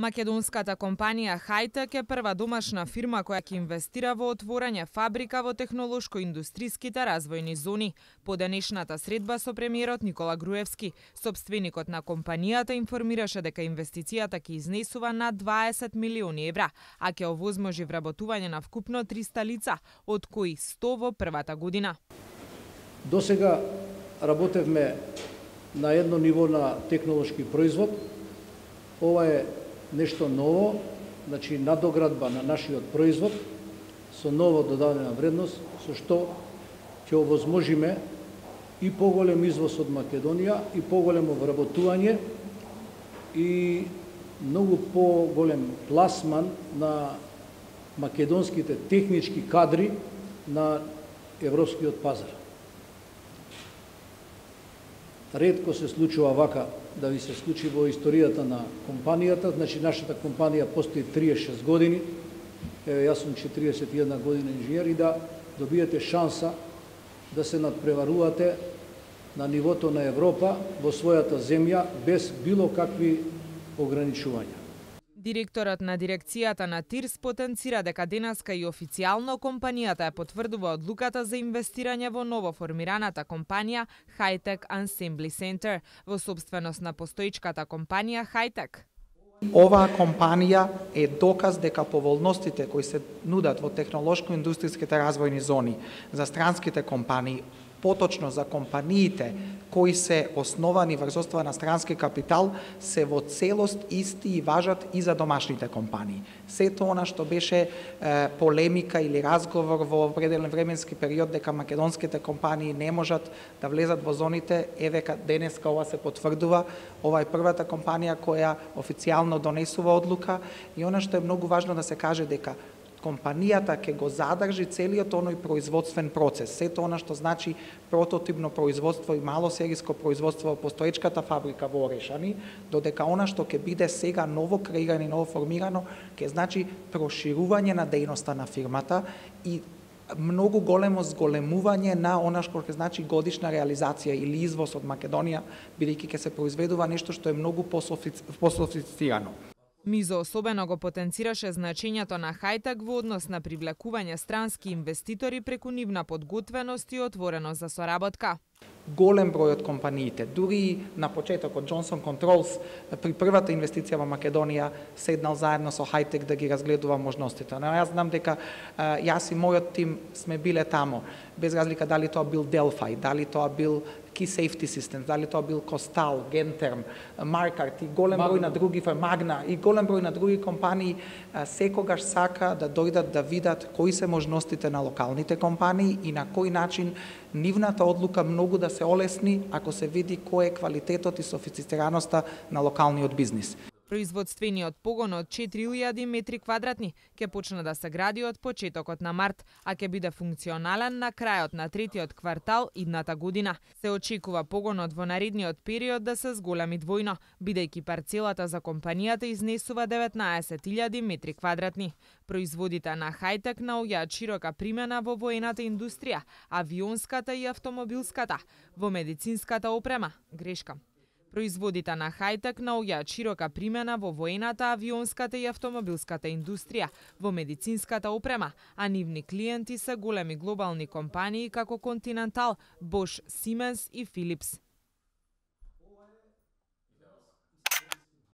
Македонската компанија Хайтек е прва домашна фирма која ќе инвестира во отворање фабрика во технолошко-индустриските развојни зони. По денешната средба со премиерот Никола Груевски, собственикот на компанијата информираше дека инвестицијата ќе изнесува над 20 милиони евра, а ќе овозможи вработување на вкупно 300 лица, од кои 100 во првата година. До сега работевме на едно ниво на технолошки производ. Ова е нешто ново, значи надоградба на нашиот производ со ново додадена вредност, со што ќе овозможиме и поголем извоз од Македонија, и поголемо вработување, и многу поголем пласман на македонските технички кадри на европскиот пазар. Ретко се случува вака да ви се случи во историјата на компанијата. Значи, нашата компанија постои 36 години, јас сум 41 година инженер, и да добиете шанса да се надпреварувате на нивото на Европа во својата земја без било какви ограничувања. Директорот на дирекцијата на ТИРС потенцира дека денеска и официјално компанијата ја потврдува одлуката за инвестирање во ново формираната компанија High-Tech Assembly Center во собственост на постоечката компанија High-Tech. Оваа компанија е доказ дека поволностите кои се нудат во технолошко-индустријските развојни зони за странските компании, поточно за компаниите кои се основани врз оствара на странски капитал, се во целост исти и важат и за домашните компании. Сето она што беше полемика или разговор во определен временски период дека македонските компании не можат да влезат во зоните, еве денеска ова се потврдува. Ова е првата компанија која официјално донесува одлука, и она што е многу важно да се каже дека компанијата ќе го задржи целиот оној производствен процес, сето она што значи прототипно производство и малосериско производство во постоечката фабрика во Орешани, додека она што ќе биде сега ново креирано и ново формирано, ќе значи проширување на дејноста на фирмата и многу големо зголемување на она што ќе значи годишна реализација или извоз од Македонија, бидејќи ќе се произведува нешто што е многу пософистицирано. Мизо особено го потенцираше значењето на High-Tech во однос на привлекување странски инвеститори преку нивна подготвеност и отвореност за соработка. Голем број од компаниите, дури на почетокот Johnson Controls при првата инвестиција во Македонија седнал заедно со High-Tech да ги разгледува можностите. Но јас знам дека јас и мојот тим сме биле тамо, без разлика дали тоа бил Delphi, дали тоа бил Key Safety Systems, дали тоа бил Costal, Genterm, Markart и голем број на други, Magna и голем број на други компании секогаш сака да дојдат да видат кои се можностите на локалните компании и на кој начин нивната одлука многу да се олесни ако се види кој е квалитетот и софистицираноста на локалниот бизнис. Производствениот погон од 4000 метри квадратни ќе почне да се гради од почетокот на март, а ќе биде функционален на крајот на третиот квартал идната година. Се очекува погонот во наредниот период да се зголеми двојно, бидејќи парцелата за компанијата изнесува 19.000 метри квадратни. Производите на High-Tech наоѓаат широка примена во воената индустрија, авионската и автомобилската, во медицинската опрема. Производите на High-Tech наоѓаат широка примена во воената, авионската и автомобилската индустрија, во медицинската опрема, а нивни клиенти се големи глобални компании како Continental, Bosch, Siemens и Philips.